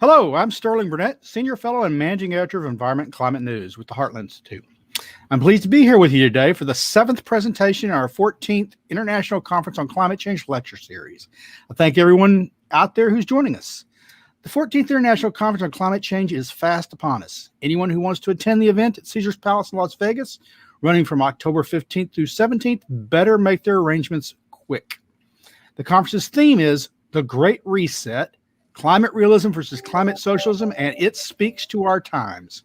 Hello, I'm Sterling Burnett, Senior Fellow and Managing Editor of Environment and Climate News with the Heartland Institute. I'm pleased to be here with you today for the 7th presentation in our 14th International Conference on Climate Change lecture series. I thank everyone out there who's joining us. The 14th International Conference on Climate Change is fast upon us. Anyone who wants to attend the event at Caesars Palace in Las Vegas, running from October 15th through 17th, better make their arrangements quick. The conference's theme is The Great Reset, Climate Realism versus Climate Socialism, and it speaks to our times.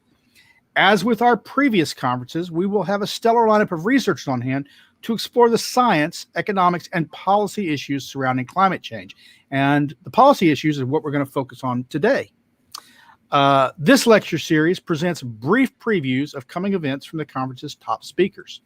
As with our previous conferences, we will have a stellar lineup of researchers on hand to explore the science, economics, and policy issues surrounding climate change. And the policy issues is what we're going to focus on today. This lecture series presents brief previews of coming events from the conference's top speakers.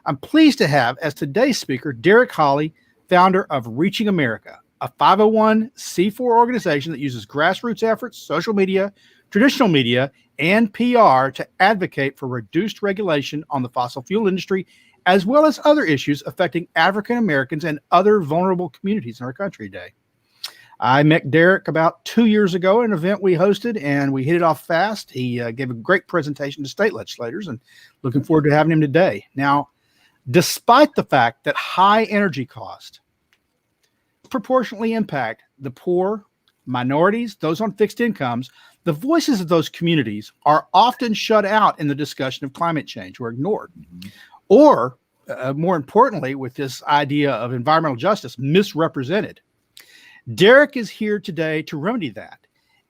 I'm pleased to have as today's speaker, Derrick Hollie, founder of Reaching America, a 501c4 organization that uses grassroots efforts, social media, traditional media, and PR to advocate for reduced regulation on the fossil fuel industry, as well as other issues affecting African Americans and other vulnerable communities in our country today. I met Derrick about 2 years ago at an event we hosted, and we hit it off fast. He gave a great presentation to state legislators, and looking forward to having him today. Now, despite the fact that high energy costs proportionately impact the poor, minorities, those on fixed incomes, the voices of those communities are often shut out in the discussion of climate change or ignored. Or, more importantly, with this idea of environmental justice, misrepresented. Derrick is here today to remedy that.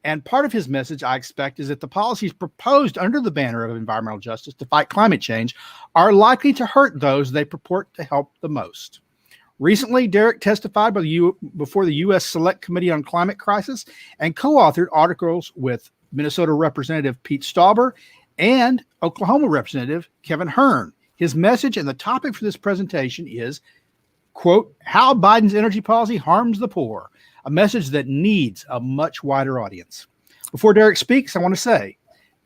And part of his message, I expect, is that the policies proposed under the banner of environmental justice to fight climate change are likely to hurt those they purport to help the most. Recently, Derrick testified before the U.S. Select Committee on Climate Crisis and co-authored articles with Minnesota Representative Pete Stauber and Oklahoma Representative Kevin Hern. His message and the topic for this presentation is, quote, how Biden's energy policy harms the poor, a message that needs a much wider audience. Before Derrick speaks, I want to say,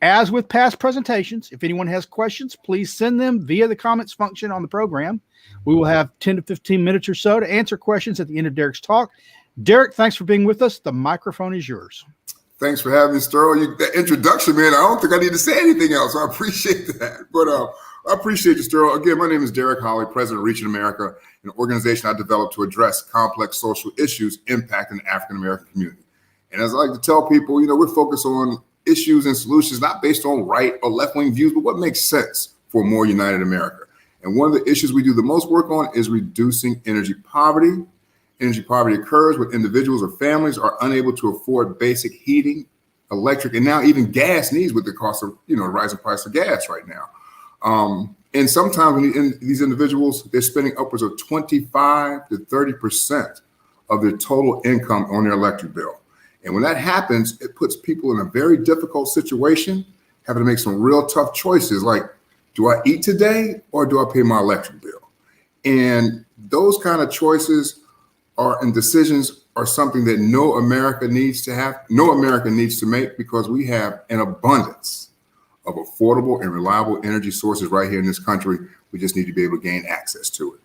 as with past presentations, if anyone has questions, please send them via the comments function on the program. We will have 10 to 15 minutes or so to answer questions at the end of Derrick's talk. Derrick, thanks for being with us. The microphone is yours. Thanks for having me, Sterling. That introduction, man, I don't think I need to say anything else. I appreciate that. But I appreciate you, Sterling. Again, my name is Derrick Hollie, president of Reaching America, an organization I developed to address complex social issues impacting the African-American community. And as I like to tell people, we're focused on issues and solutions not based on right or left-wing views, but what makes sense for a more united America. And one of the issues we do the most work on is reducing energy poverty. Energy poverty occurs when individuals or families are unable to afford basic heating, electric, and now even gas needs with the cost of, rising price of gas right now. And sometimes these individuals, they're spending upwards of 25 to 30% of their total income on their electric bill. And when that happens, it puts people in a very difficult situation, having to make some real tough choices like, do I eat today or do I pay my electric bill? And those kind of choices and decisions are something that no American needs to make, because we have an abundance of affordable and reliable energy sources right here in this country. We just need to be able to gain access to it.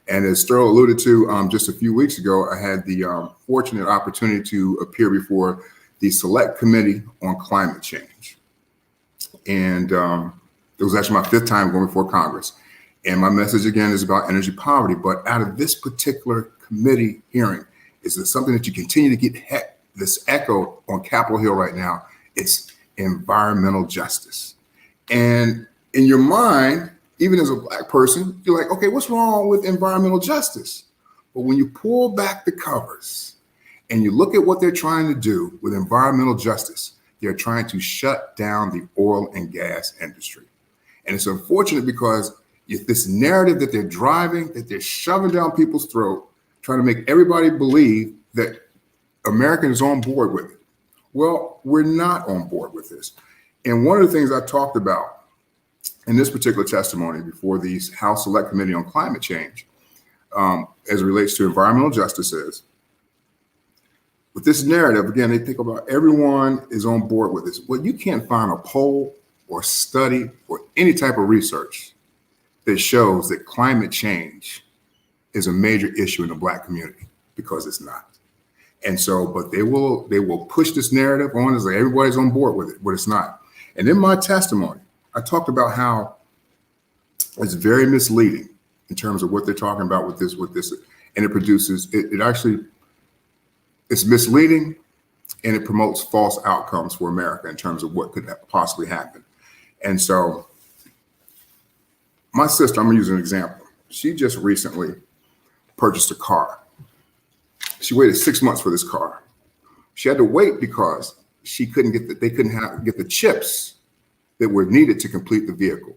And as Sterling alluded to just a few weeks ago, I had the fortunate opportunity to appear before the Select Committee on Climate Change. And it was actually my 5th time going before Congress. And my message, again, is about energy poverty. But out of this particular committee hearing, is it something that you continue to get this echo on Capitol Hill right now? It's environmental justice. And in your mind, even as a Black person, you're like, okay, what's wrong with environmental justice? But when you pull back the covers and you look at what they're trying to do with environmental justice, they're trying to shut down the oil and gas industry. And it's unfortunate because this narrative that they're driving, that they're shoving down people's throat, trying to make everybody believe that America is on board with it. Well, we're not on board with this. And one of the things I talked about in this particular testimony before the House Select Committee on Climate Change, as it relates to environmental justice, is with this narrative, again, they think about everyone is on board with this. Well, you can't find a poll or study or any type of research that shows that climate change is a major issue in the Black community, because it's not. And so, but they will push this narrative on as like everybody's on board with it, but it's not. And in my testimony, I talked about how it's very misleading in terms of what they're talking about with this, and it produces, it's misleading, and it promotes false outcomes for America in terms of what could possibly happen. And so my sister, I'm gonna use an example. She just recently purchased a car. She waited 6 months for this car. She had to wait because they couldn't get the chips that were needed to complete the vehicle.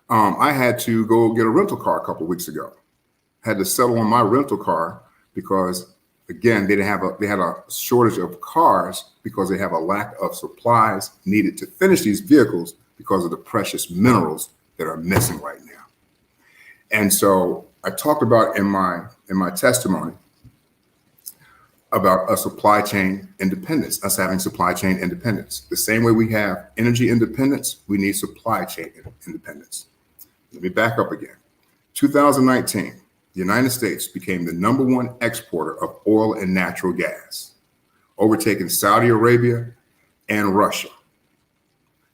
I had to go get a rental car a couple of weeks ago. Had to settle on my rental car because, again, they had a shortage of cars because they have a lack of supplies needed to finish these vehicles because of the precious minerals that are missing right now. And so I talked about in my testimony about a supply chain independence, us having supply chain independence. The same way we have energy independence, we need supply chain independence. Let me back up again. 2019, the United States became the #1 exporter of oil and natural gas, overtaking Saudi Arabia and Russia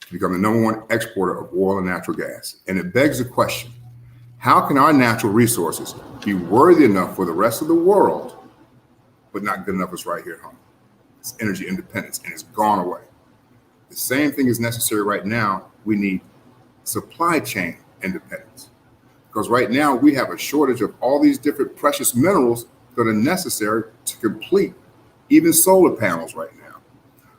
to become the #1 exporter of oil and natural gas. And it begs the question, how can our natural resources be worthy enough for the rest of the world, but not good enough for us right here at home? It's energy independence, and it's gone away. The same thing is necessary right now. We need supply chain independence, because right now we have a shortage of all these different precious minerals that are necessary to complete even solar panels right now.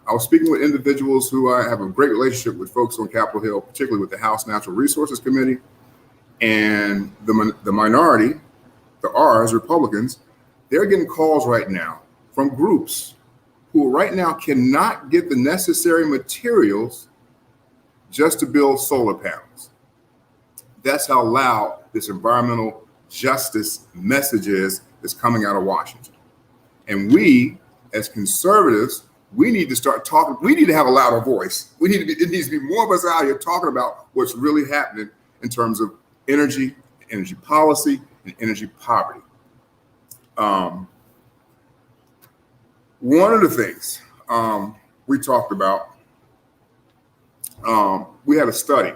I was speaking with individuals who I have a great relationship with, folks on Capitol Hill, particularly with the House Natural Resources Committee, and the minority, the R's, Republicans. They're getting calls right now from groups who right now cannot get the necessary materials just to build solar panels. That's how loud this environmental justice message is that's coming out of Washington. And we, as conservatives, we need to start talking. We need to have a louder voice. It needs to be more of us out here talking about what's really happening in terms of energy policy, and energy poverty. One of the things we talked about, we had a study,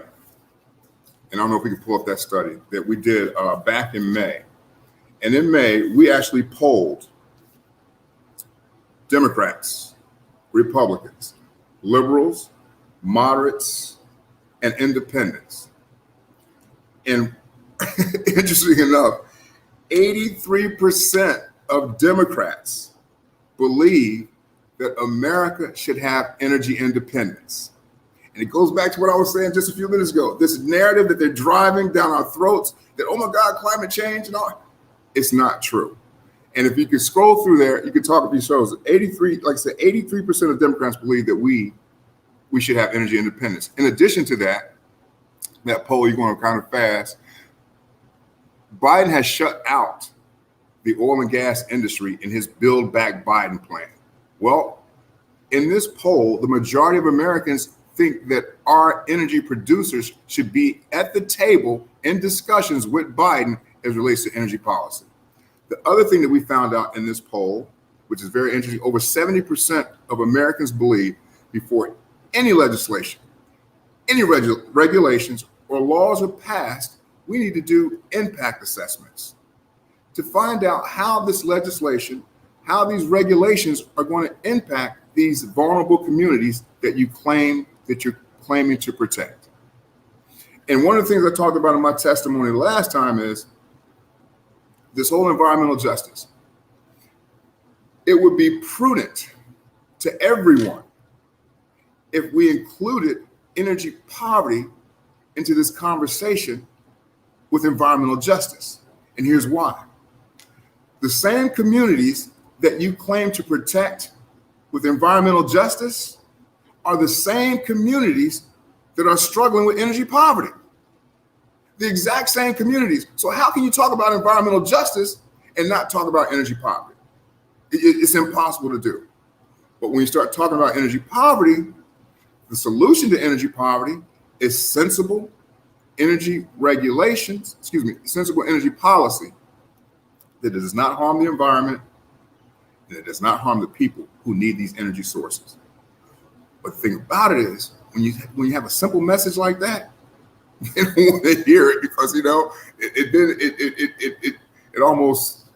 and I don't know if we can pull up that study that we did back in May. And in May, we actually polled Democrats, Republicans, liberals, moderates, and independents. And interesting enough, 83% of Democrats believe that America should have energy independence. And it goes back to what I was saying just a few minutes ago. This narrative that they're driving down our throats that, oh my God, climate change and all, it's not true. And if you could scroll through there, you could talk a few shows. 83% of Democrats believe that we should have energy independence. In addition to that poll, you're going kind of fast, Biden has shut out the oil and gas industry in his Build Back Biden plan. Well, in this poll, the majority of Americans think that our energy producers should be at the table in discussions with Biden as it relates to energy policy. The other thing that we found out in this poll, which is very interesting, over 70% of Americans believe before any legislation, any regulations or laws are passed, we need to do impact assessments to find out how this legislation, how these regulations are going to impact these vulnerable communities that you're claiming to protect. And one of the things I talked about in my testimony last time is this whole environmental justice. It would be prudent to everyone if we included energy poverty into this conversation with environmental justice. And here's why. The same communities that you claim to protect with environmental justice are the same communities that are struggling with energy poverty. The exact same communities. So how can you talk about environmental justice and not talk about energy poverty? It's impossible to do. But when you start talking about energy poverty, the solution to energy poverty is sensible energy sensible energy policy that does not harm the environment, and it does not harm the people who need these energy sources. But the thing about it is, when you have a simple message like that, they don't want to hear it because it almost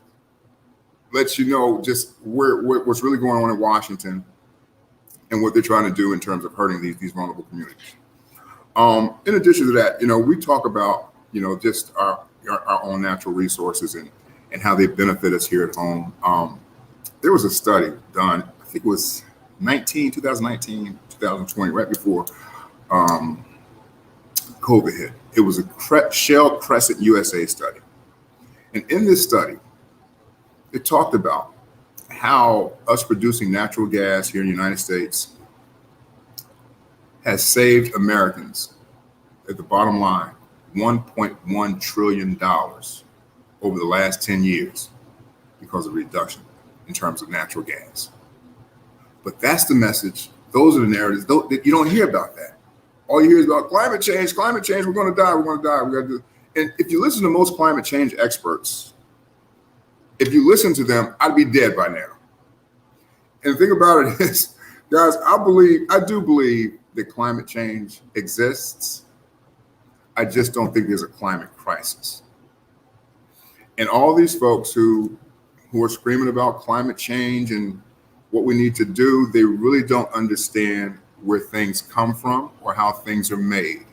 lets you know just what's really going on in Washington and what they're trying to do in terms of hurting these vulnerable communities. In addition to that, we talk about just our own natural resources and how they benefit us here at home. There was a study done, I think it was 2019, 2020, right before COVID hit. It was a Shell Crescent USA study. And in this study, it talked about how us producing natural gas here in the United States has saved Americans, at the bottom line, $1.1 trillion over the last 10 years because of reduction in terms of natural gas. But that's the message. Those are the narratives. You don't hear about that. All you hear is about climate change, we're going to die, we got to do. And if you listen to most climate change experts, if you listen to them, I'd be dead by now. And the thing about it is, guys, I do believe that climate change exists. I just don't think there's a climate crisis. And all these folks who are screaming about climate change and what we need to do, they really don't understand where things come from or how things are made.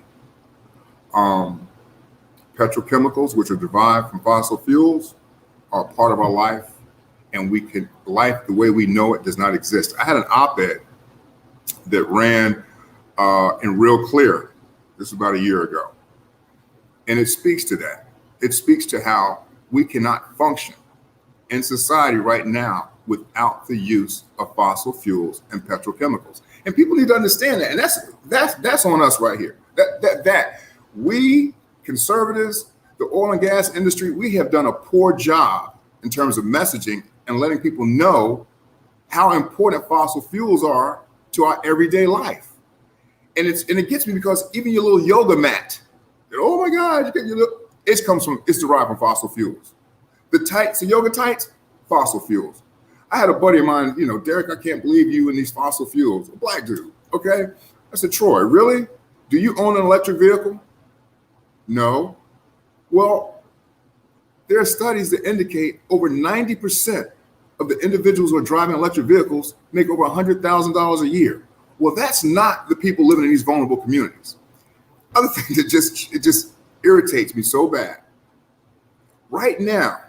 Petrochemicals, which are derived from fossil fuels, are part of our life, and life the way we know it does not exist. I had an op-ed that ran in Real Clear, this was about a year ago, and it speaks to that. It speaks to how we cannot function in society right now without the use of fossil fuels and petrochemicals. And people need to understand that. And that's on us right here. That we conservatives, the oil and gas industry, we have done a poor job in terms of messaging and letting people know how important fossil fuels are to our everyday life. And it gets me because even your little yoga mat, oh my God, it's derived from fossil fuels. The yoga tights, fossil fuels. I had a buddy of mine, Derrick, I can't believe you in these fossil fuels. A black dude, okay? I said, Troy, really? Do you own an electric vehicle? No. Well, there are studies that indicate over 90% of the individuals who are driving electric vehicles make over $100,000 a year. Well, that's not the people living in these vulnerable communities. Other thing that just irritates me so bad. Right now,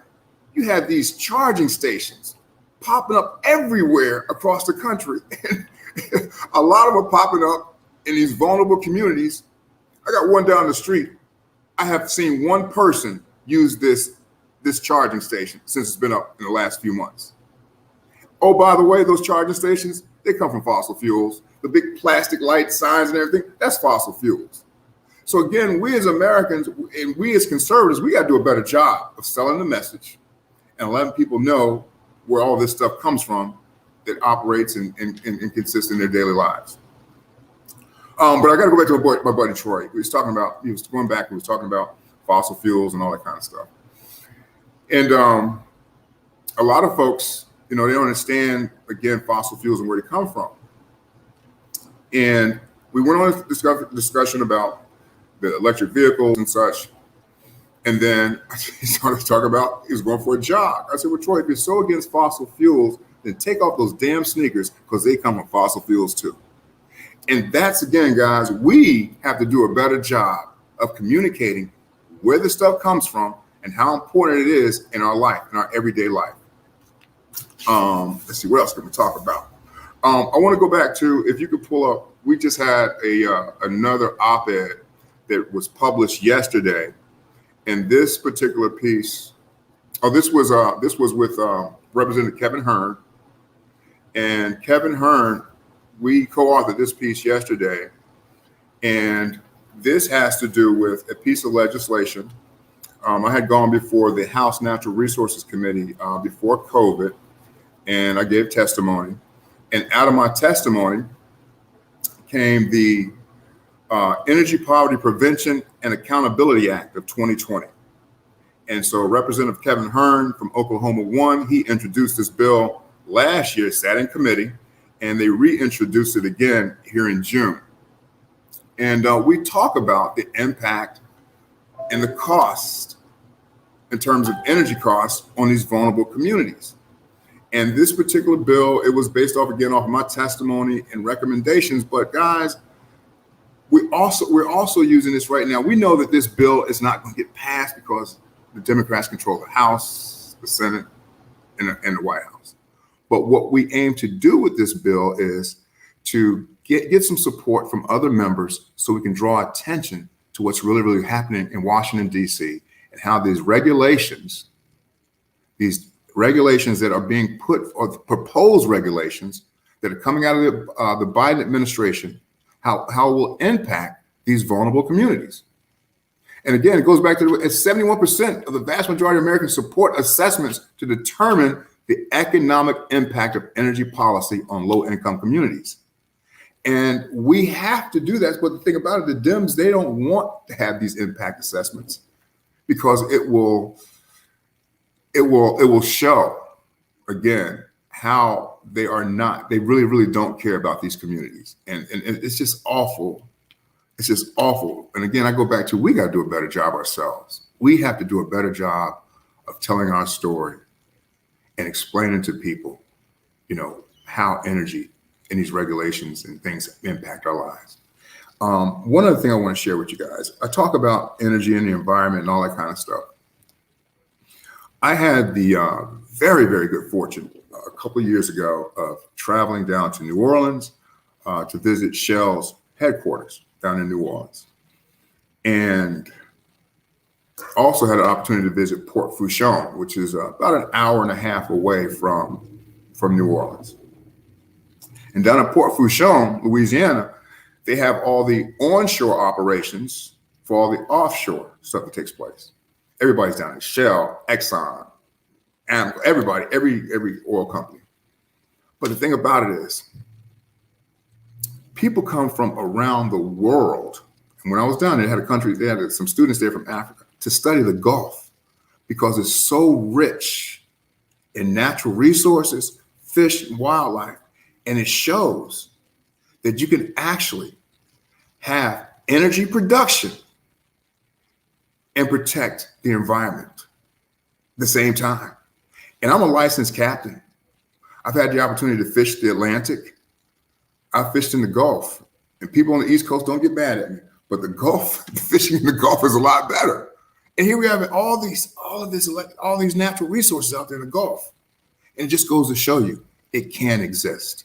you have these charging stations popping up everywhere across the country. And a lot of them are popping up in these vulnerable communities. I got one down the street. I have seen one person use this charging station since it's been up in the last few months. Oh, by the way, those charging stations, they come from fossil fuels. The big plastic light signs and everything, that's fossil fuels. So again, we as Americans and we as conservatives, we got to do a better job of selling the message and letting people know where all this stuff comes from that operates and consists in their daily lives. But I got to go back to my buddy Troy. He was talking about fossil fuels and all that kind of stuff. And a lot of folks, they don't understand, again, fossil fuels and where they come from. And we went on a discussion about the electric vehicles and such. And then he started talking about he was going for a jog. I said, well, Troy, if you're so against fossil fuels, then take off those damn sneakers because they come from fossil fuels too. And that's, again, guys, we have to do a better job of communicating where the stuff comes from and how important it is in our life, in our everyday life. Let's see, what else can we talk about? I want to go back to, if you could pull up, we just had another op-ed that was published yesterday. And this particular piece, this was with Representative Kevin Hern. And Kevin Hern, we co-authored this piece yesterday. And this has to do with a piece of legislation. I had gone before the House Natural Resources Committee before COVID, and I gave testimony. And out of my testimony came the Energy Poverty Prevention and Accountability Act of 2020. And so Representative Kevin Hern from Oklahoma 1, he introduced this bill last year sat in committee, and they reintroduced it again here in June. And we talk about the impact and the cost in terms of energy costs on these vulnerable communities. And this particular bill, it was based off of my testimony and recommendations. But guys, we're also using this right now. We know that this bill is not going to get passed because the Democrats control the House, the Senate, and the White House. But what we aim to do with this bill is to get some support from other members so we can draw attention to what's really, really happening in Washington, D.C., and how these regulations that are being put, or proposed regulations that are coming out of the Biden administration, how it will impact these vulnerable communities. And again, it goes back to 71% of the vast majority of Americans support assessments to determine the economic impact of energy policy on low-income communities. And we have to do that. But the thing about it, the Dems, they don't want to have these impact assessments because it will show, again, how they really, really don't care about these communities. And it's just awful. It's just awful. And again, I go back to, we got to do a better job ourselves. We have to do a better job of telling our story and explaining to people, how energy and these regulations and things impact our lives. One other thing I want to share with you guys, I talk about energy and the environment and all that kind of stuff. I had the very, very good fortune a couple of years ago of traveling down to New Orleans to visit Shell's headquarters down in New Orleans. And also had an opportunity to visit Port Fourchon, which is about an hour and a half away from New Orleans. And down at Port Fourchon, Louisiana, they have all the onshore operations for all the offshore stuff that takes place. Everybody's down there, Shell, Exxon, and everybody, every oil company. But the thing about it is, people come from around the world. And when I was down there, they had some students there from Africa to study the Gulf because it's so rich in natural resources, fish, and wildlife. And it shows that you can actually have energy production and protect the environment at the same time. And I'm a licensed captain. I've had the opportunity to fish the Atlantic. I fished in the Gulf, and people on the East Coast don't get mad at me, but the Gulf, fishing in the Gulf is a lot better. And here we have all these natural resources out there in the Gulf. And it just goes to show you it can exist.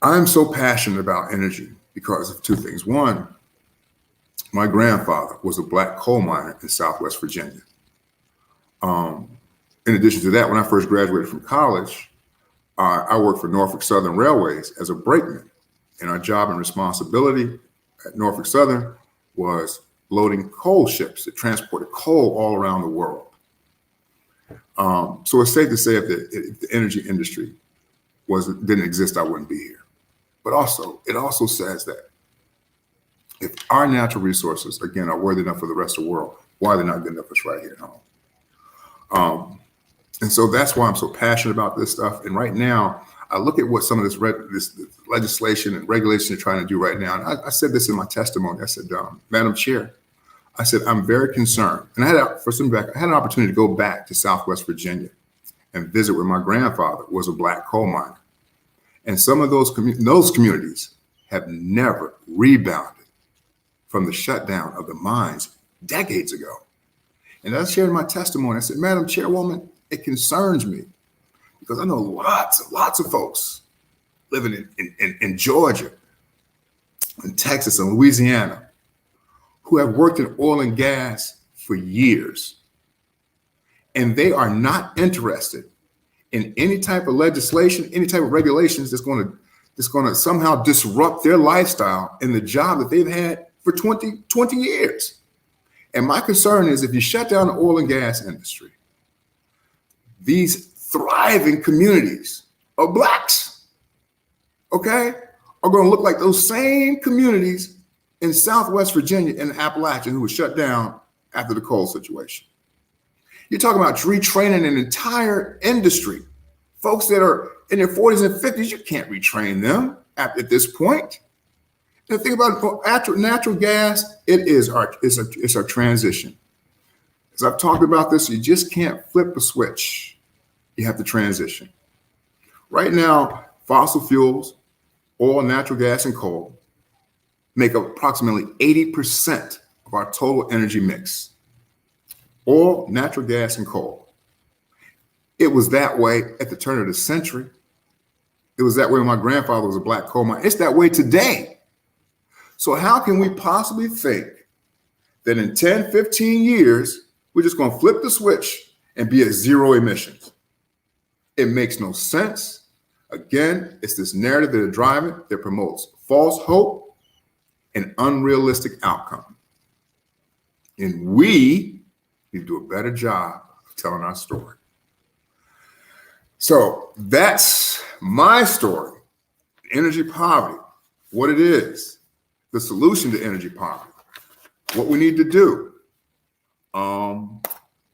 I'm so passionate about energy because of two things. One, my grandfather was a black coal miner in Southwest Virginia. In addition to that, when I first graduated from college, I worked for Norfolk Southern Railways as a brakeman. And our job and responsibility at Norfolk Southern was loading coal ships that transported coal all around the world. So it's safe to say if the energy industry didn't exist, I wouldn't be here. But also, it also says that if our natural resources, again, are worthy enough for the rest of the world, why are they not good enough for us right here at home? And so that's why I'm so passionate about this stuff. And right now, I look at what some of this legislation and regulation are trying to do right now. And I said this in my testimony. I said, Madam Chair, I said, I'm very concerned. And I had an opportunity to go back to Southwest Virginia and visit where my grandfather was a black coal miner. And some of those communities have never rebounded from the shutdown of the mines decades ago. And I shared my testimony. I said, Madam Chairwoman, it concerns me because I know lots of folks living in Georgia, in Texas, and Louisiana who have worked in oil and gas for years. And they are not interested in any type of legislation, any type of regulations that's going to somehow disrupt their lifestyle and the job that they've had for 20 years. And my concern is if you shut down the oil and gas industry, these thriving communities of blacks, okay, are going to look like those same communities in Southwest Virginia and Appalachia who were shut down after the coal situation. You're talking about retraining an entire industry. Folks that are in their 40s and 50s, you can't retrain them at this point. And think about natural gas, it's our transition. As I've talked about this, you just can't flip a switch. You have to transition. Right now, fossil fuels, oil, natural gas, and coal make up approximately 80% of our total energy mix. Oil, natural gas, and coal. It was that way at the turn of the century. It was that way when my grandfather was a black coal miner. It's that way today. So how can we possibly think that in 10, 15 years, we're just going to flip the switch and be at zero emissions? It makes no sense. Again, it's this narrative that are driving that promotes false hope and unrealistic outcome. And we need to do a better job of telling our story. So that's my story. Energy poverty, what it is, the solution to energy poverty, what we need to do,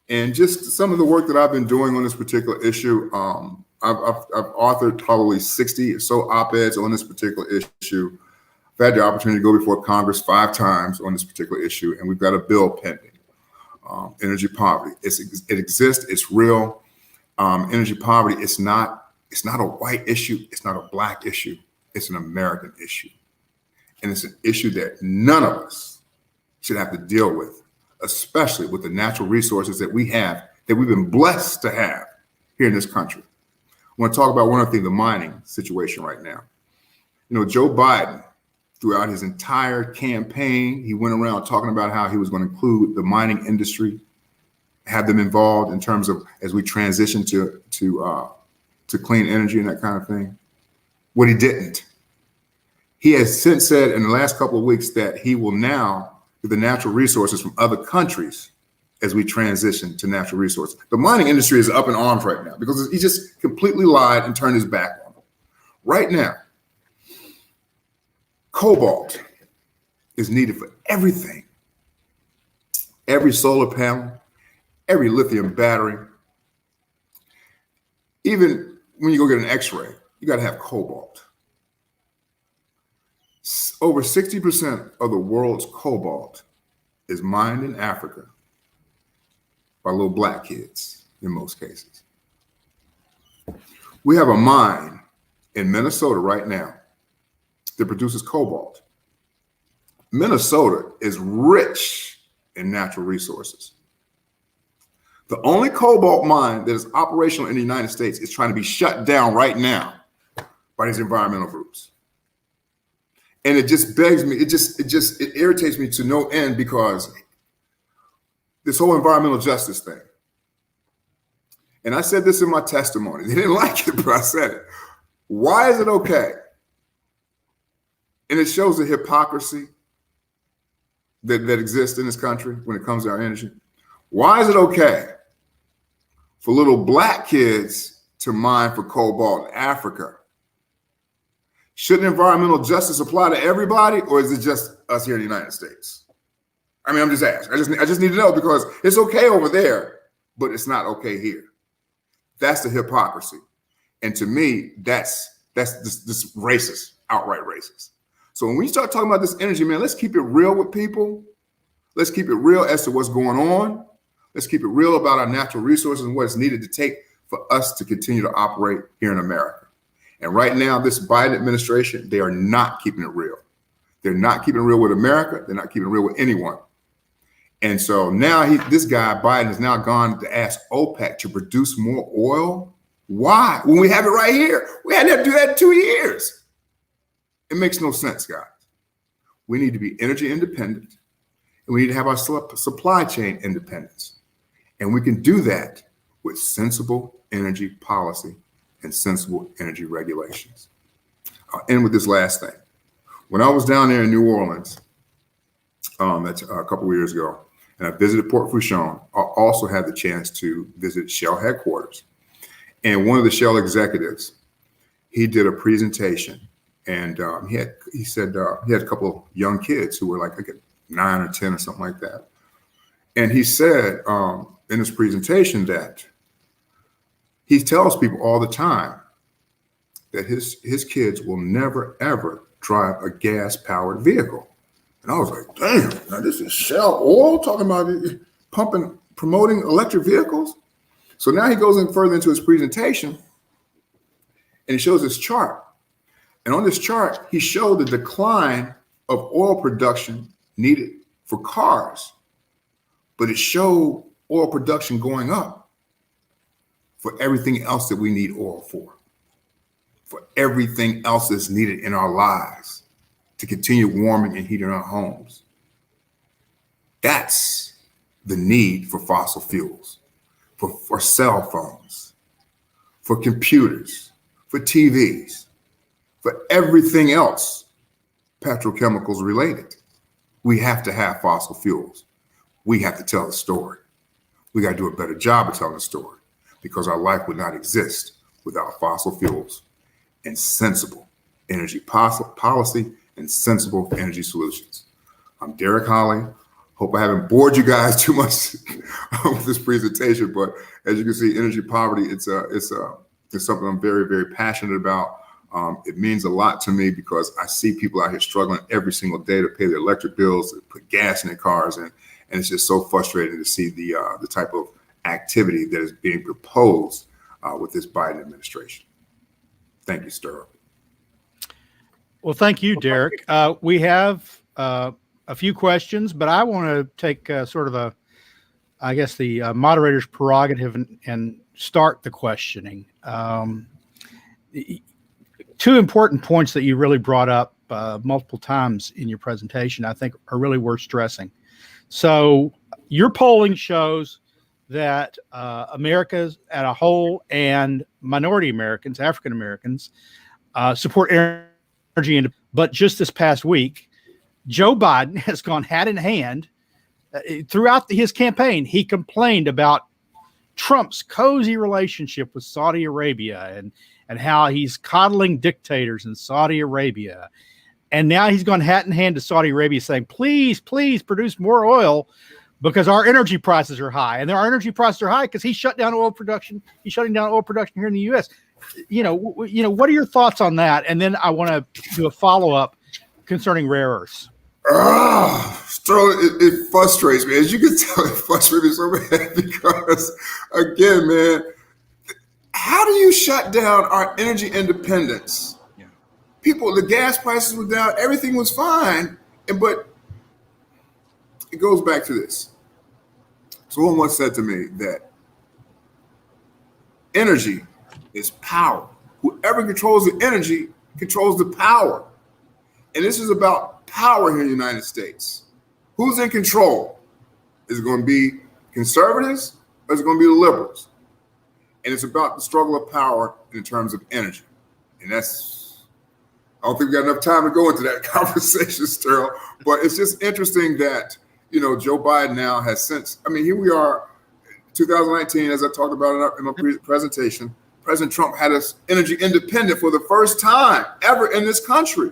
and just some of the work that I've been doing on this particular issue. I've authored probably 60 or so op-eds on this particular issue. I've had the opportunity to go before Congress 5 times on this particular issue, and we've got a bill pending. Energy poverty, it exists, it's real. Energy poverty, it's not a white issue, it's not a black issue, it's an American issue. And it's an issue that none of us should have to deal with, especially with the natural resources that we have, that we've been blessed to have here in this country. I want to talk about one other thing, the mining situation right now. You know, Joe Biden, throughout his entire campaign, he went around talking about how he was going to include the mining industry, have them involved in terms of as we transition to clean energy and that kind of thing. What he didn't. He has since said in the last couple of weeks that he will now do the natural resources from other countries as we transition to natural resources. The mining industry is up in arms right now because he just completely lied and turned his back on them. Right now, cobalt is needed for everything. Every solar panel, every lithium battery. Even when you go get an x-ray, you got to have cobalt. Over 60% of the world's cobalt is mined in Africa by little black kids in most cases. We have a mine in Minnesota right now that produces cobalt. Minnesota is rich in natural resources. The only cobalt mine that is operational in the United States is trying to be shut down right now by these environmental groups. And it just begs me, it irritates me to no end because this whole environmental justice thing. And I said this in my testimony. They didn't like it, but I said it. Why is it okay? And it shows the hypocrisy that exists in this country when it comes to our energy. Why is it okay for little black kids to mine for cobalt in Africa? Shouldn't environmental justice apply to everybody, or is it just us here in the United States? I mean, I'm just asking. I just need to know because it's okay over there, but it's not okay here. That's the hypocrisy. And to me, that's this racist, outright racist. So when we start talking about this energy, man, let's keep it real with people. Let's keep it real as to what's going on. Let's keep it real about our natural resources and what is needed to take for us to continue to operate here in America. And right now, this Biden administration, they are not keeping it real. They're not keeping it real with America. They're not keeping it real with anyone. And so now this guy, Biden, has now gone to ask OPEC to produce more oil. Why? When we have it right here. We had to do that in 2 years. It makes no sense, guys. We need to be energy independent, and we need to have our supply chain independence. And we can do that with sensible energy policy and sensible energy regulations. I'll end with this last thing. When I was down there in New Orleans, that's a couple of years ago, and I visited Port Fourchon, I also had the chance to visit Shell headquarters. And one of the Shell executives, he did a presentation, and he said he had a couple of young kids who were like 9 or 10 or something like that. And he said, in his presentation that he tells people all the time that his kids will never, ever drive a gas-powered vehicle. And I was like, damn, now this is Shell Oil talking about promoting electric vehicles? So now he goes in further into his presentation and he shows this chart. And on this chart, he showed the decline of oil production needed for cars, but it showed oil production going up for everything else that we need oil for everything else that's needed in our lives to continue warming and heating our homes. That's the need for fossil fuels, for cell phones, for computers, for TVs, for everything else petrochemicals related. We have to have fossil fuels. We have to tell the story. We got to do a better job of telling the story because our life would not exist without fossil fuels and sensible energy policy and sensible energy solutions. I'm Derrick Hollie. Hope I haven't bored you guys too much with this presentation, but as you can see, energy poverty, it's something I'm very, very passionate about. It means a lot to me because I see people out here struggling every single day to pay their electric bills, to put gas in their cars, and it's just so frustrating to see the type of activity that is being proposed with this Biden administration. Thank you, Sterling. Well, thank you, Derrick. We have a few questions, but I want to take sort of the moderator's prerogative and start the questioning. Two important points that you really brought up multiple times in your presentation, I think, are really worth stressing. So your polling shows that America as a whole and minority Americans, African Americans, support energy. But just this past week, Joe Biden has gone hand in hand throughout his campaign. He complained about Trump's cozy relationship with Saudi Arabia and how he's coddling dictators in Saudi Arabia. And now he's gone hat in hand to Saudi Arabia saying, please, please produce more oil because our energy prices are high. And our energy prices are high because he shut down oil production. He's shutting down oil production here in the U.S. What are your thoughts on that? And then I want to do a follow-up concerning rare earths. Sterling, it frustrates me. As you can tell, it frustrates me so bad because, again, man, how do you shut down our energy independence? Yeah. People, the gas prices were down, everything was fine, but it goes back to this. Someone once said to me that energy is power. Whoever controls the energy controls the power. And this is about power here in the United States. Who's in control? Is it going to be conservatives or is it going to be the liberals? And it's about the struggle of power in terms of energy. And I don't think we got enough time to go into that conversation, Sterling, but it's just interesting that, Joe Biden now has since, here we are, 2019, as I talked about in my presentation, President Trump had us energy independent for the first time ever in this country.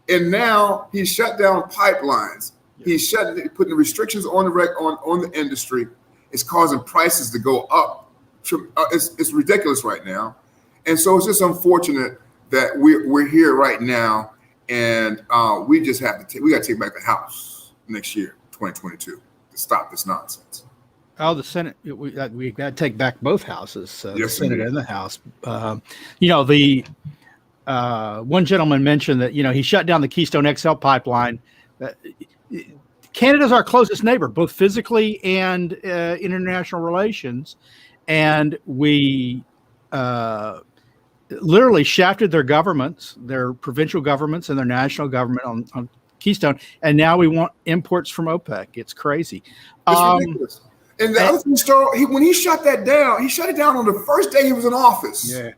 And now he's shut down pipelines. Yeah. He's putting restrictions on the industry. It's causing prices to go up. It's ridiculous right now. And so it's just unfortunate that we're here right now. And we just got to take back the House next year, 2022, to stop this nonsense. Oh, the Senate, we got to take back both houses, yes, the Senate and the House. One gentleman mentioned that, he shut down the Keystone XL pipeline. Canada's our closest neighbor, both physically and international relations. And we literally shafted their governments, their provincial governments and their national government on Keystone. And now we want imports from OPEC. It's crazy. It's ridiculous. And the other thing, when he shut that down, he shut it down on the first day he was in office. Yeah.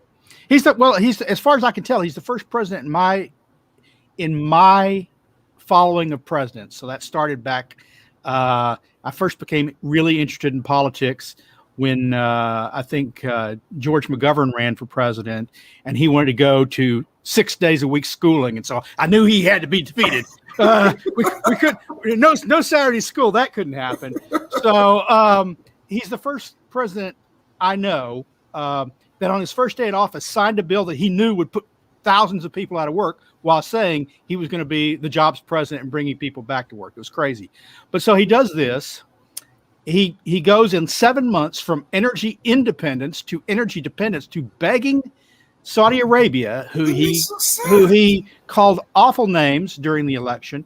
He's as far as I can tell, he's the first president in my following of presidents. So that started back. I first became really interested in politics when I think George McGovern ran for president, and he wanted to go to 6 days a week schooling, and so I knew he had to be defeated. We could no Saturday school, that couldn't happen. So he's the first president I know that on his first day in office signed a bill that he knew would put thousands of people out of work while saying he was going to be the jobs president and bringing people back to work. It was crazy. But so he does this. He goes in 7 months from energy independence to energy dependence to begging Saudi Arabia, who he called awful names during the election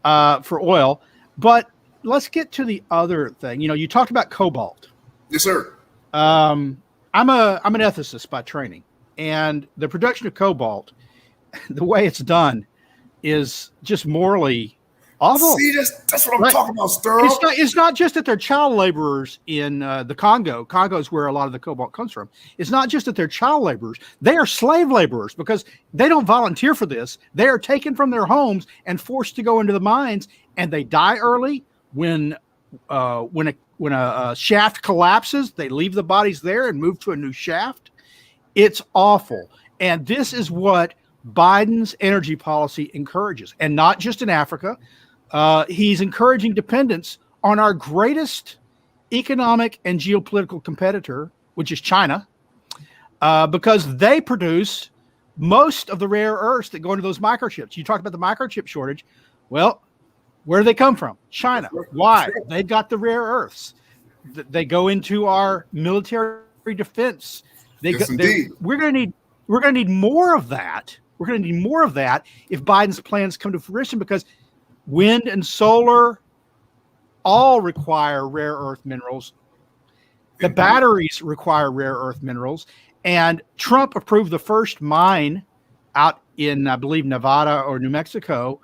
for oil. But let's get to the other thing. You know, you talked about cobalt. Yes, sir. I'm an ethicist by training, and the production of cobalt, the way it's done, is just morally awful. See, that's what I'm talking about, Sterling. It's not just that they're child laborers in the Congo. Congo is where a lot of the cobalt comes from. It's not just that they're child laborers. They are slave laborers because they don't volunteer for this. They are taken from their homes and forced to go into the mines, and they die early. When a shaft collapses, they leave the bodies there and move to a new shaft. It's awful. And this is what Biden's energy policy encourages, and not just in Africa. He's encouraging dependence on our greatest economic and geopolitical competitor, which is China, because they produce most of the rare earths that go into those microchips. You talked about the microchip shortage. Well, where do they come from? China. Why? They've got the rare earths. They go into our military defense. We're going to need more of that. We're going to need more of that if Biden's plans come to fruition, because wind and solar all require rare earth minerals. The batteries require rare earth minerals. And Trump approved the first mine out in, I believe, Nevada or New Mexico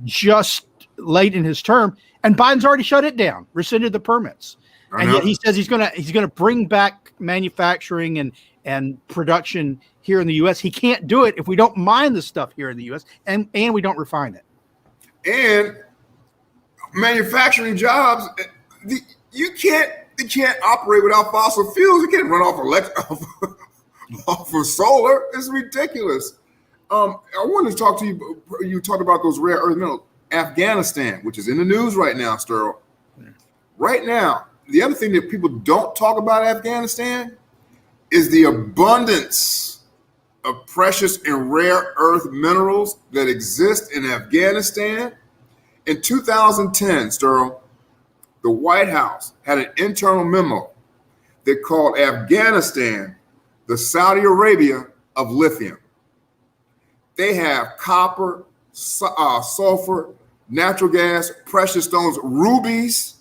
just late in his term. And Biden's already shut it down, rescinded the permits. And yet he says he's going to bring back manufacturing and production here in the U.S. He can't do it if we don't mine the stuff here in the U.S. and we don't refine it. And manufacturing jobs, you can't operate without fossil fuels. You can't run off of solar. It's ridiculous. I wanted to talk to you. You talked about those rare earth minerals. Afghanistan, which is in the news right now, Sterl. Right now, the other thing that people don't talk about Afghanistan is the abundance of precious and rare earth minerals that exist in Afghanistan. In 2010, Sterl, the White House had an internal memo that called Afghanistan the Saudi Arabia of lithium. They have copper, sulfur, natural gas, precious stones, rubies,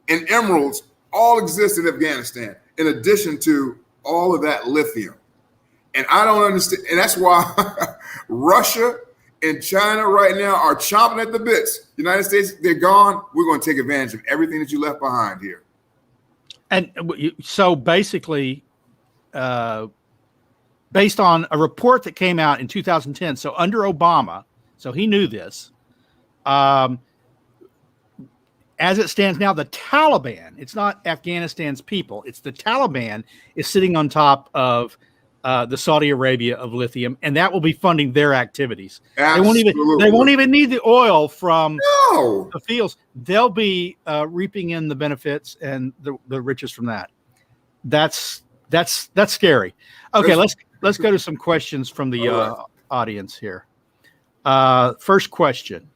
and emeralds all exist in Afghanistan, in addition to all of that lithium. And I don't understand. And that's why Russia and China right now are chomping at the bits. United States, they're gone. We're going to take advantage of everything that you left behind here. And so basically, based on a report that came out in 2010, so under Obama, so he knew this. As it stands now, the Taliban, it's not Afghanistan's people, it's the Taliban is sitting on top of the Saudi Arabia of lithium, and that will be funding their activities. Absolutely. They won't even need the oil from the fields. They'll be reaping in the benefits and the riches from that. That's scary. Okay, let's go to some questions from the audience here. First question.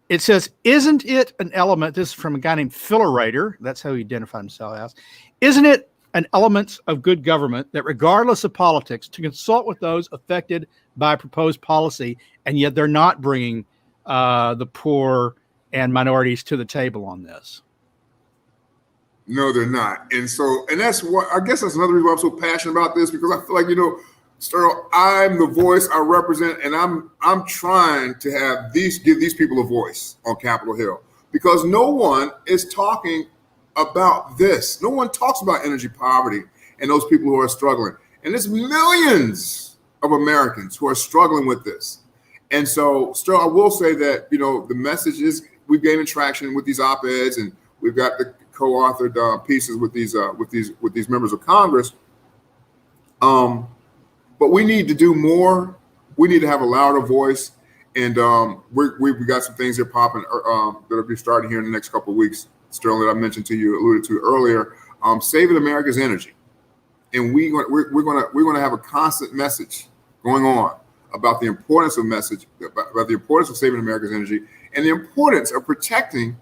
It says, isn't it an element, this is from a guy named Fillerator, that's how he identified himself as, isn't it an element of good government that regardless of politics, to consult with those affected by proposed policy, and yet they're not bringing the poor and minorities to the table on this? No, they're not. And that's what, I guess that's another reason why I'm so passionate about this, because I feel like, Sterl, I'm the voice I represent, and I'm trying to give these people a voice on Capitol Hill, because no one is talking about this. No one talks about energy poverty and those people who are struggling. And there's millions of Americans who are struggling with this. And so, Sterl, I will say that, the message is we've gained traction with these op-eds, and we've got the co-authored pieces with these members of Congress. But we need to do more. We need to have a louder voice, and we got some things that are popping that'll be starting here in the next couple of weeks Sterling, that I mentioned to you, alluded to earlier, saving America's energy. And we're going to have a constant message going on about the importance of saving America's energy and the importance of protecting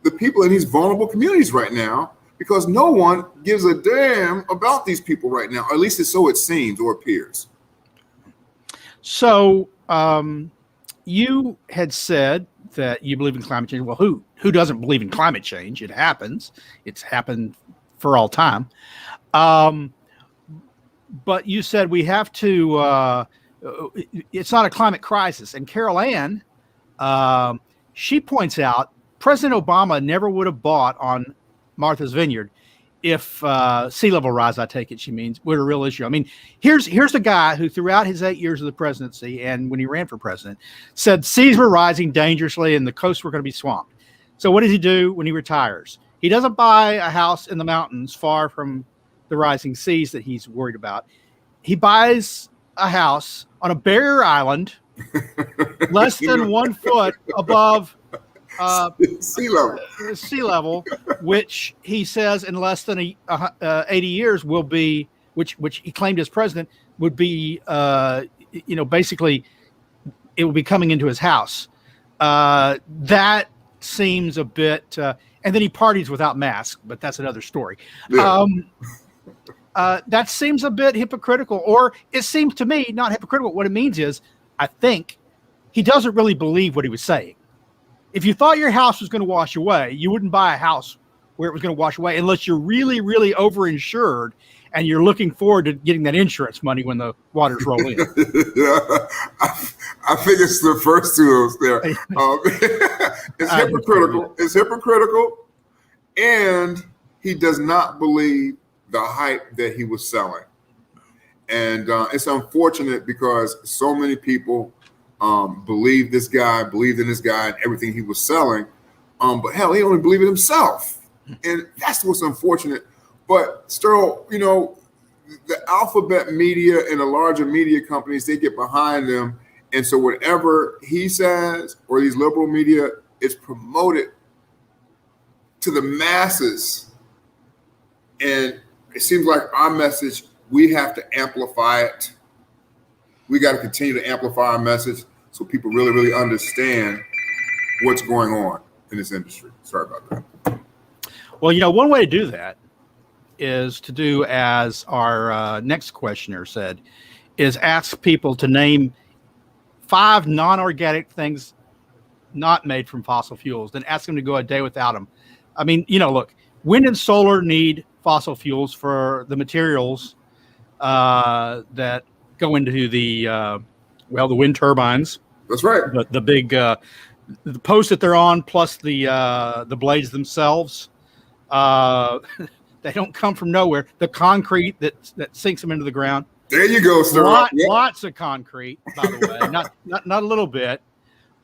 the people in these vulnerable communities right now, because no one gives a damn about these people right now, or at least so it seems or appears. So you had said that you believe in climate change. Well, who doesn't believe in climate change? It happens. It's happened for all time. But you said we have to, it's not a climate crisis. And Carol Ann, she points out President Obama never would have bought on Martha's Vineyard if sea level rise, I take it she means, were a real issue. I mean, here's the guy who throughout his 8 years of the presidency and when he ran for president said seas were rising dangerously and the coasts were going to be swamped. So what does he do when he retires? He doesn't buy a house in the mountains far from the rising seas that he's worried about. He buys a house on a barrier island less than 1 foot above sea level, which he says in less than 80 years will be, which he claimed as president would be, basically it will be coming into his house. That seems a bit, and then he parties without masks, but that's another story. Yeah. That seems a bit hypocritical, or it seems to me not hypocritical. What it means is, I think he doesn't really believe what he was saying. If you thought your house was going to wash away, you wouldn't buy a house where it was going to wash away unless you're really, really overinsured and you're looking forward to getting that insurance money when the waters roll in. Yeah, I think it's the first two of those there. It's hypocritical. It's hypocritical, and he does not believe the hype that he was selling. And it's unfortunate because so many people believed in this guy and everything he was selling. But hell, he only believed in himself. And that's what's unfortunate. But Sterl, the alphabet media and the larger media companies, they get behind them. And so whatever he says or these liberal media is promoted to the masses. And it seems like our message, we have to amplify it. We got to continue to amplify our message so people really, really understand what's going on in this industry. Sorry about that. Well, one way to do that is to do as our next questioner said, is ask people to name 5 non-organic things not made from fossil fuels, then ask them to go a day without them. I mean, look, wind and solar need fossil fuels for the materials that go into the wind turbines. That's right. The big the posts that they're on, plus the blades themselves. They don't come from nowhere. The concrete that sinks them into the ground. There you go, sir. Lots of concrete, by the way, not a little bit.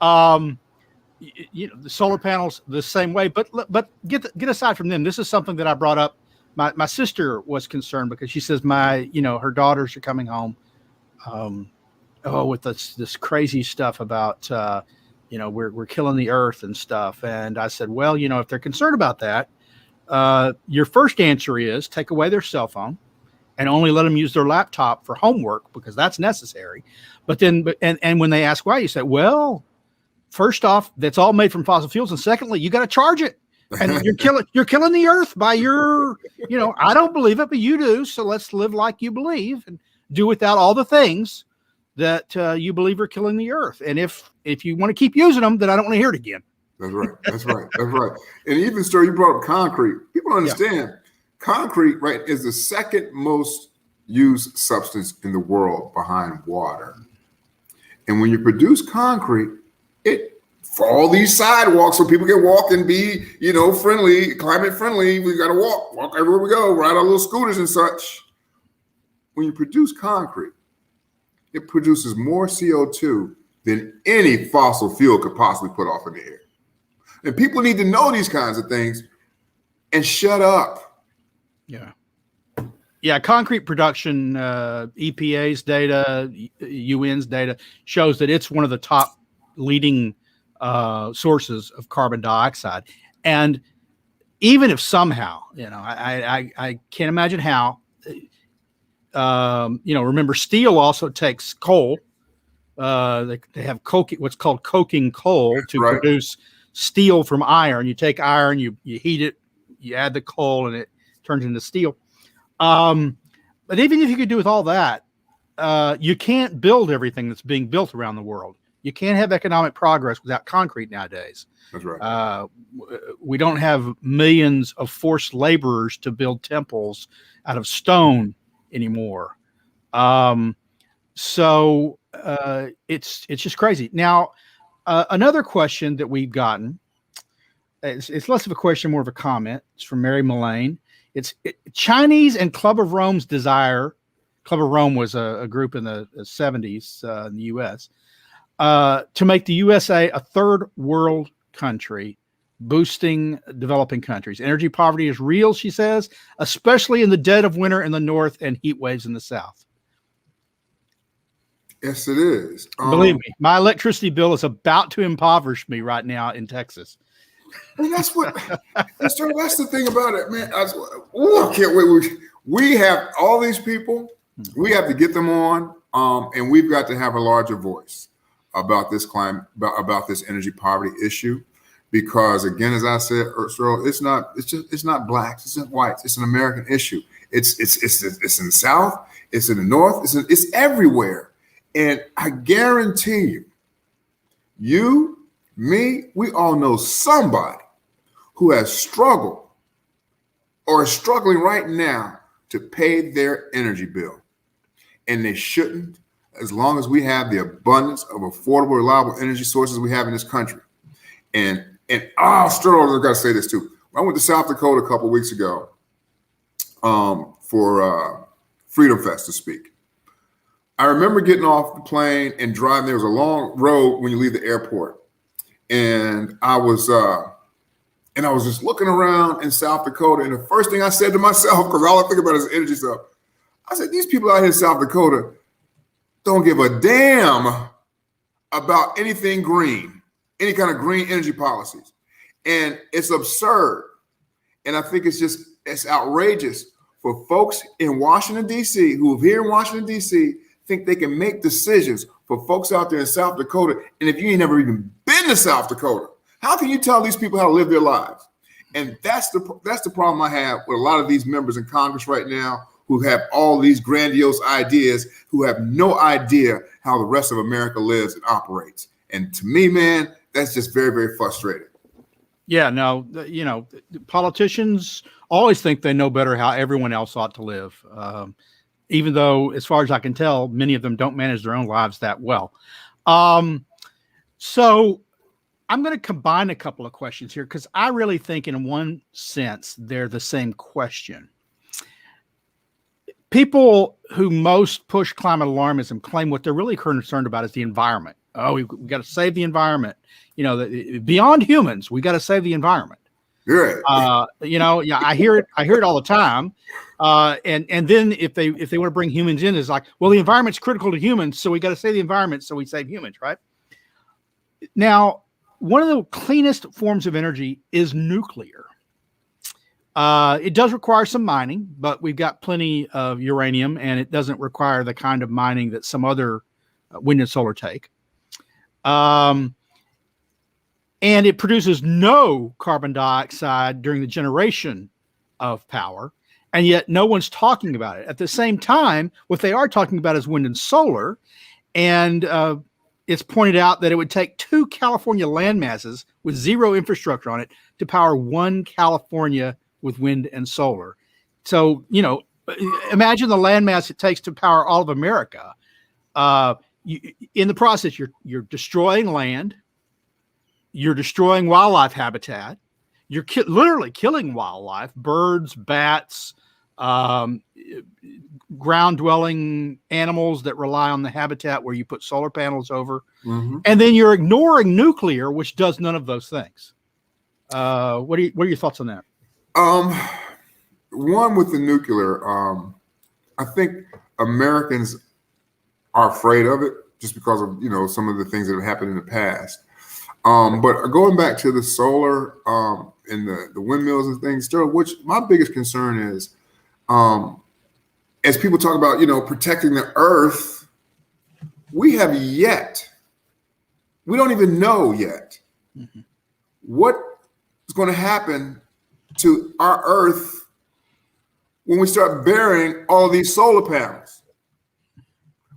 The solar panels the same way, but get aside from them. This is something that I brought up. My sister was concerned because she says her daughters are coming home, with this crazy stuff about we're killing the earth and stuff. And I said, well, if they're concerned about that, your first answer is take away their cell phone and only let them use their laptop for homework because that's necessary. But then, and when they ask why, you say, well, first off, that's all made from fossil fuels, and secondly, you got to charge it. And you're killing the earth by your, I don't believe it, but you do. So let's live like you believe and do without all the things that you believe are killing the earth. And if you want to keep using them, then I don't want to hear it again. That's right. That's right. That's right. And even, sir, you brought up concrete. People understand concrete, right, is the second most used substance in the world behind water. And when you produce concrete, for all these sidewalks so people can walk and be, friendly, climate friendly, we got to walk everywhere we go, ride our little scooters and such. When you produce concrete, it produces more CO2 than any fossil fuel could possibly put off in the air. And people need to know these kinds of things and shut up. Yeah. Yeah, concrete production, EPA's data, UN's data shows that it's one of the top leading sources of carbon dioxide. And even if somehow, I can't imagine how. Remember, steel also takes coal. They have what's called coking coal to Right. produce steel from iron. You take iron, you heat it, you add the coal, and it turns into steel. But even if you could do with all that, you can't build everything that's being built around the world. You can't have economic progress without concrete nowadays. That's right. We don't have millions of forced laborers to build temples out of stone anymore. So it's just crazy. Now, another question that we've gotten, it's less of a question, more of a comment. It's from Mary Mullane. Chinese and Club of Rome's desire. Club of Rome was a group in the 70s in the U.S. To make the USA a third world country, boosting developing countries. Energy poverty is real, she says, especially in the dead of winter in the north and heat waves in the south. Yes, it is. Believe me, my electricity bill is about to impoverish me right now in Texas. And that's what, that's the thing about it, man. I can't wait. We have all these people. We have to get them on, and we've got to have a larger voice about this about this energy poverty issue, because again, as I said, Earl, it's not blacks, it's not whites, it's an American issue. It's in the South, it's in the North, it's everywhere, and I guarantee you, me, we all know somebody who has struggled or is struggling right now to pay their energy bill. And they shouldn't, as long as we have the abundance of affordable, reliable energy sources we have in this country. And Sterling, I've got to say this too. I went to South Dakota a couple of weeks ago for Freedom Fest to speak. I remember getting off the plane and driving. There was a long road when you leave the airport. And I was just looking around in South Dakota. And the first thing I said to myself, because all I think about is energy stuff, I said, these people out here in South Dakota don't give a damn about anything green, any kind of green energy policies. And it's absurd. And I think it's outrageous for folks in Washington, D.C., who are here in Washington, D.C., think they can make decisions for folks out there in South Dakota. And if you ain't never even been to South Dakota, how can you tell these people how to live their lives? And that's the problem I have with a lot of these members in Congress right now, who have all these grandiose ideas, who have no idea how the rest of America lives and operates. And to me, man, that's just very, very frustrating. Yeah, no, politicians always think they know better how everyone else ought to live. Even though, as far as I can tell, many of them don't manage their own lives that well. So I'm going to combine a couple of questions here, because I really think in one sense, they're the same question. People who most push climate alarmism claim what they're really concerned about is the environment. Oh, we've got to save the environment. Beyond humans, we got to save the environment. Right. I hear it all the time. And then if they want to bring humans in, it's like, well, the environment's critical to humans, so we got to save the environment, so we save humans, right? Now, one of the cleanest forms of energy is nuclear. It does require some mining, but we've got plenty of uranium, and it doesn't require the kind of mining that some other wind and solar take. And it produces no carbon dioxide during the generation of power, and yet no one's talking about it. At the same time, what they are talking about is wind and solar, and it's pointed out that it would take 2 California land masses with zero infrastructure on it to power 1 California with wind and solar. So, imagine the landmass it takes to power all of America. In the process, you're destroying land, you're destroying wildlife habitat, you're literally killing wildlife, birds, bats, ground-dwelling animals that rely on the habitat where you put solar panels over, and then you're ignoring nuclear, which does none of those things. What are your thoughts on that? One, with the nuclear, I think Americans are afraid of it just because of some of the things that have happened in the past. But going back to the solar and the windmills and things, still, which my biggest concern is, as people talk about, protecting the earth, we don't even know yet what is going to happen to our earth when we start burying all these solar panels.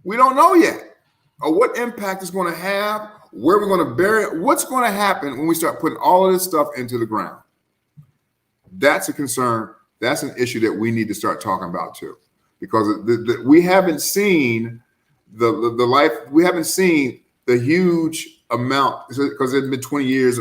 We don't know yet what impact it's going to have, where we're going to bury it, what's going to happen when we start putting all of this stuff into the ground. That's a concern. That's an issue that we need to start talking about too, because we haven't seen we haven't seen the huge amount, because it's been 20 years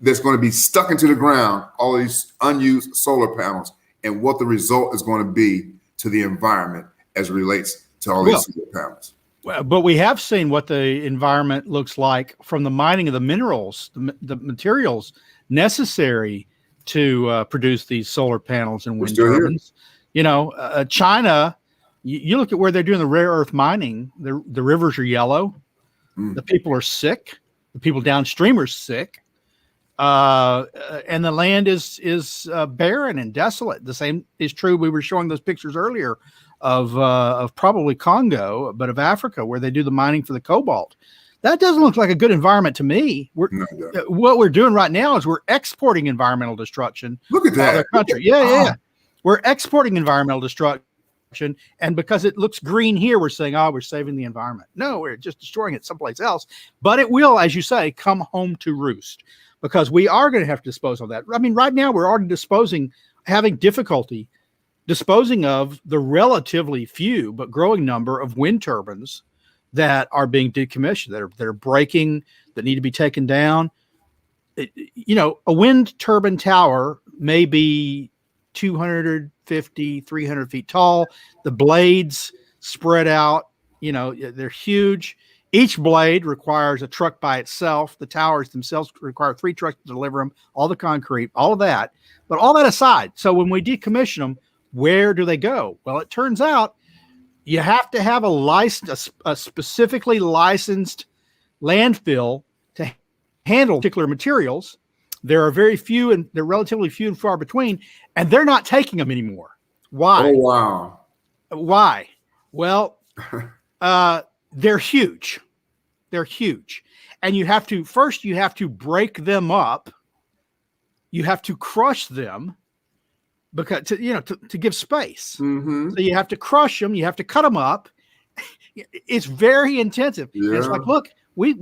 that's going to be stuck into the ground, all these unused solar panels, and what the result is going to be to the environment as it relates to all these solar panels. Well, but we have seen what the environment looks like from the mining of the minerals, the materials necessary to produce these solar panels and wind turbines. China, you look at where they're doing the rare earth mining, the rivers are yellow, the people are sick, the people downstream are sick, and the land is barren and desolate. The same is true. We were showing those pictures earlier of probably Congo, but of Africa, where they do the mining for the cobalt. That doesn't look like a good environment to me. What we're doing right now is we're exporting environmental destruction. Look at that. Country. Yeah. We're exporting environmental destruction. And because it looks green here, we're saying, we're saving the environment. No, we're just destroying it someplace else. But it will, as you say, come home to roost, because we are going to have to dispose of that. I mean, right now we're already having difficulty disposing of the relatively few but growing number of wind turbines that are being decommissioned, that are breaking, that need to be taken down. A wind turbine tower may be 250, 300 feet tall. The blades spread out, they're huge. Each blade requires a truck by itself. The towers themselves require 3 trucks to deliver them, all the concrete, all of that. But all that aside, so when we decommission them, where do they go? Well, it turns out you have to have a specifically licensed landfill to handle particular materials. There are very few, and they're relatively few and far between, and they're not taking them anymore. Why? Oh, wow. Why? Well, they're huge. They're huge. And you have to break them up. You have to crush them because to give space. Mm-hmm. So you have to crush them, you have to cut them up. It's very intensive. Yeah. It's like, look, we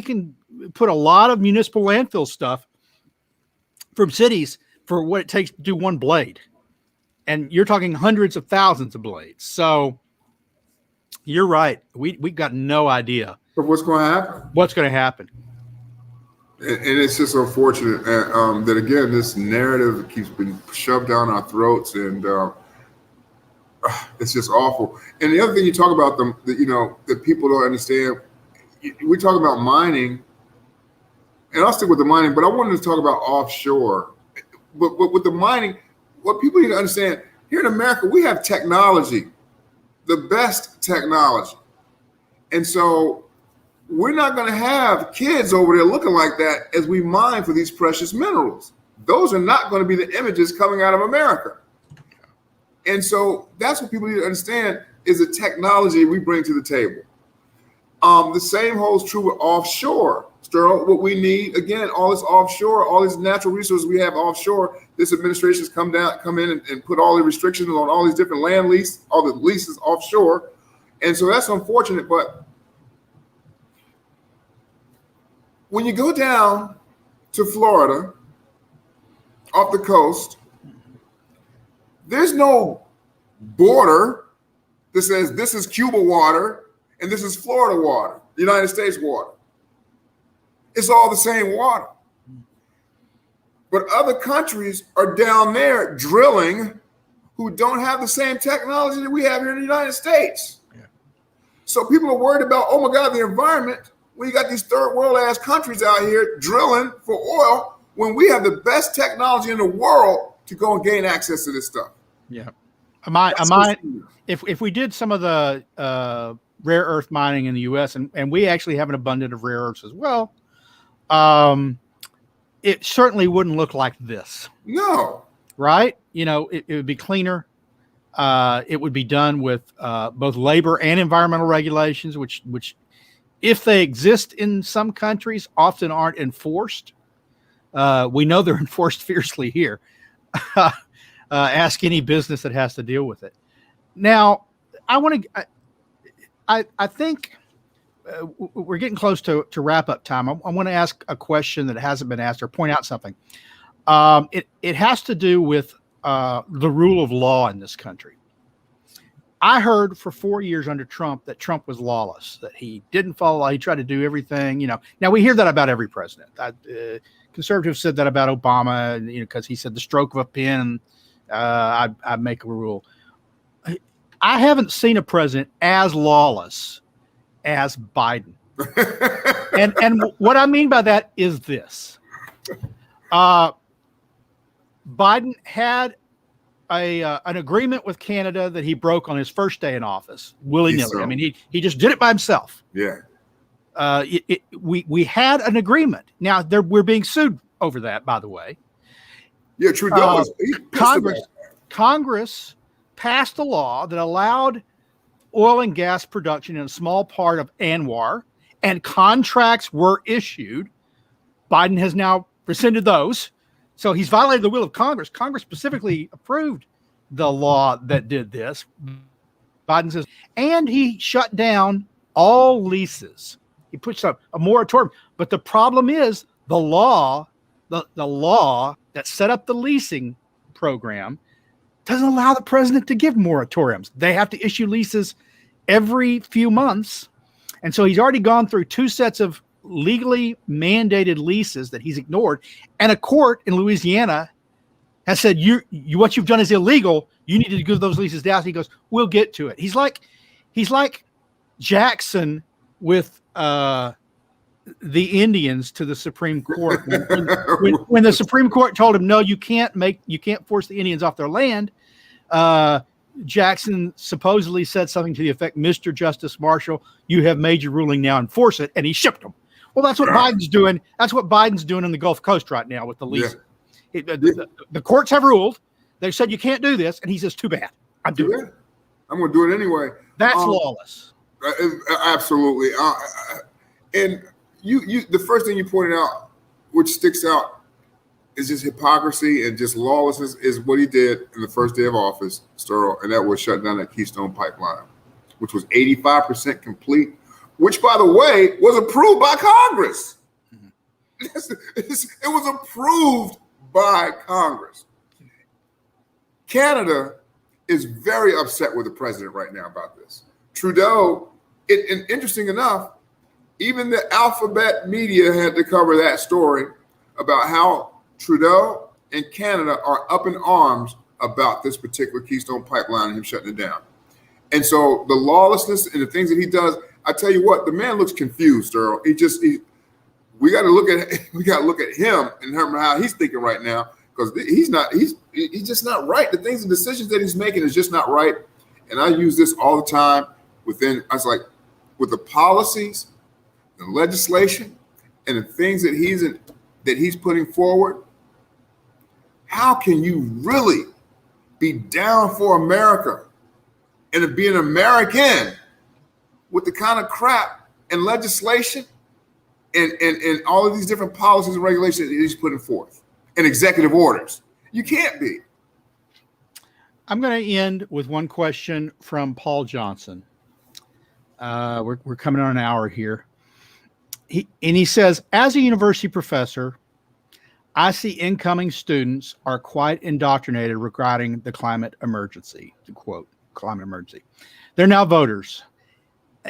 can put a lot of municipal landfill stuff from cities for what it takes to do one blade. And you're talking hundreds of thousands of blades. So you're right. We've got no idea. But what's going to happen? And it's just unfortunate that, again, this narrative keeps being shoved down our throats, and it's just awful. And the other thing you talk about, that people don't understand, we talk about mining, and I'll stick with the mining, but I wanted to talk about offshore. But with the mining, what people need to understand, here in America, we have technology, the best technology. And so we're not going to have kids over there looking like that as we mine for these precious minerals. Those are not going to be the images coming out of America. And so that's what people need to understand, is the technology we bring to the table. The same holds true with offshore. Sterling, what we need, again, all this offshore, all these natural resources we have offshore, this administration's come in and put all the restrictions on all these different land leases, all the leases offshore. And so that's unfortunate, but when you go down to Florida, off the coast, there's no border that says this is Cuba water and this is Florida water, United States water. It's all the same water. But other countries are down there drilling who don't have the same technology that we have here in the United States. Yeah. So people are worried about, oh my God, the environment. We got these third world ass countries out here drilling for oil when we have the best technology in the world to go and gain access to this stuff. Yeah. If we did some of the rare earth mining in the US, and we actually have an abundance of rare earths as well, it certainly wouldn't look like this. No. Right? It would be cleaner. It would be done with both labor and environmental regulations, which, if they exist in some countries, often aren't enforced. We know they're enforced fiercely here. Ask any business that has to deal with it. Now, I think we're getting close to wrap up time. I want to ask a question that hasn't been asked, or point out something. It has to do with the rule of law in this country. I heard for 4 years under Trump that Trump was lawless, that he didn't follow law. He tried to do everything, Now we hear that about every president. Conservatives said that about Obama, because he said the stroke of a pen, I make a rule. I haven't seen a president as lawless as Biden. and what I mean by that is this. Biden had an agreement with Canada that he broke on his first day in office, willy-nilly. So. I mean, he just did it by himself. Yeah. We had an agreement. Now we're being sued over that, by the way. Yeah, Trudeau Congress passed a law that allowed oil and gas production in a small part of ANWR, and contracts were issued. Biden has now rescinded those. So he's violated the will of Congress. Congress specifically approved the law that did this. Biden says, and he shut down all leases. He puts up a moratorium. But the problem is the law that set up the leasing program doesn't allow the president to give moratoriums. They have to issue leases every few months. And so he's already gone through 2 sets of legally mandated leases that he's ignored. And a court in Louisiana has said, what you've done is illegal. You need to give those leases down. He goes, we'll get to it. He's like Jackson with the Indians to the Supreme Court. When the Supreme Court told him, no, you can't force the Indians off their land. Jackson supposedly said something to the effect, Mr. Justice Marshall, you have made your ruling, now enforce it. And he shipped them. Well, that's what Biden's doing. That's what Biden's doing on the Gulf Coast right now with the lease. Yeah. The courts have ruled. They said you can't do this. And he says, too bad. I'm doing it. I'm going to do it anyway. That's lawless. Absolutely. And you, the first thing you pointed out, which sticks out, is just hypocrisy and just lawlessness, is what he did in the first day of office, Sterl, and that was shut down that Keystone pipeline, which was 85% complete, which, by the way, was approved by Congress. It was approved by Congress. Canada is very upset with the president right now about this. Trudeau, and interesting enough, even the alphabet media had to cover that story about how Trudeau and Canada are up in arms about this particular Keystone pipeline and him shutting it down. And so the lawlessness and the things that he does, I tell you what, the man looks confused, Earl. We got to look at him and how he's thinking right now, because he's just not right. The things and decisions that he's making is just not right. And I use this all the time with the policies, the legislation, and the things that he's putting forward. How can you really be down for America and to be an American with the kind of crap and legislation and all of these different policies and regulations that he's putting forth and executive orders? You can't be. I'm going to end with one question from Paul Johnson. We're coming on an hour here. He says, as a university professor, I see incoming students are quite indoctrinated regarding the climate emergency, to quote, climate emergency. They're now voters.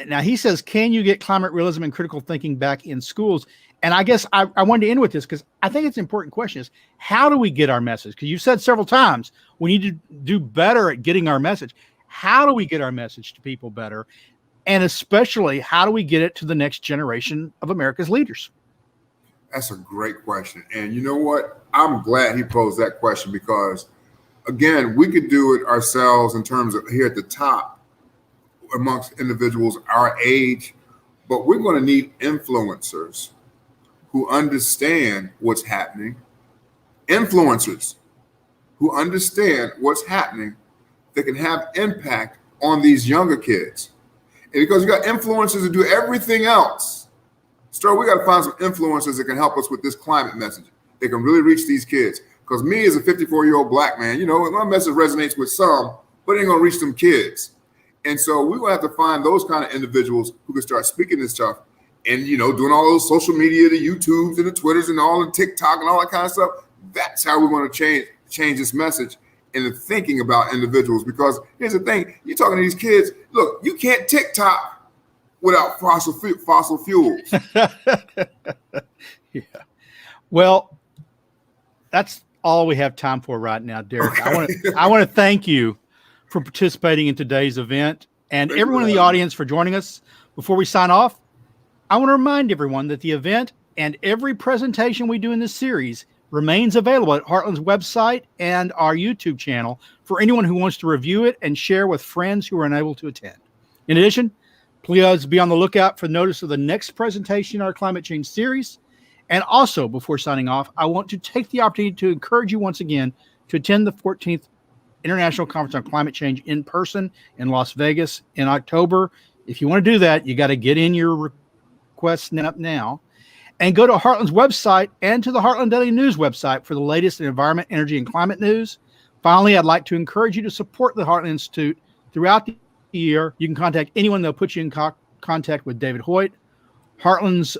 Now, he says, can you get climate realism and critical thinking back in schools? And I guess I wanted to end with this because I think it's an important question is, how do we get our message? Because you said several times, we need to do better at getting our message. How do we get our message to people better? And especially, how do we get it to the next generation of America's leaders? That's a great question. And you know what? I'm glad he posed that question because, again, we could do it ourselves in terms of here at the top amongst individuals our age, but we're going to need influencers who understand what's happening, influencers who understand what's happening that can have impact on these younger kids. And because you got influencers that do everything else, Sterling, we got to find some influencers that can help us with this climate message. They can really reach these kids. Because me as a 54-year-old black man, you know, my message resonates with some, but it ain't going to reach them kids. And so we're going to have to find those kind of individuals who can start speaking this stuff and, you know, doing all those social media, the YouTubes and the Twitters and all the TikTok and all that kind of stuff. That's how we're going to change this message in the thinking about individuals. Because here's the thing, you're talking to these kids, look, you can't TikTok without fossil fuels. Yeah. Well, that's all we have time for right now, Derrick. Okay. I want to thank you for participating in today's event and everyone in the audience for joining us. Before we sign off, I want to remind everyone that the event and every presentation we do in this series remains available at Heartland's website and our YouTube channel for anyone who wants to review it and share with friends who are unable to attend. In addition, please be on the lookout for notice of the next presentation in our climate change series. And also, before signing off, I want to take the opportunity to encourage you once again to attend the 14th International Conference on Climate Change in person in Las Vegas in October. If you want to do that, you got to get in your requests up now and go to Heartland's website and to the Heartland Daily News website for the latest in environment, energy, and climate news. Finally, I'd like to encourage you to support the Heartland Institute throughout the year. You can contact anyone that'll put you in contact with David Hoyt, Heartland's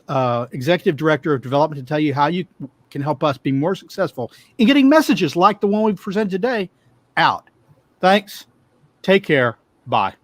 Executive Director of Development, to tell you how you can help us be more successful in getting messages like the one we presented today out. Thanks. Take care. Bye.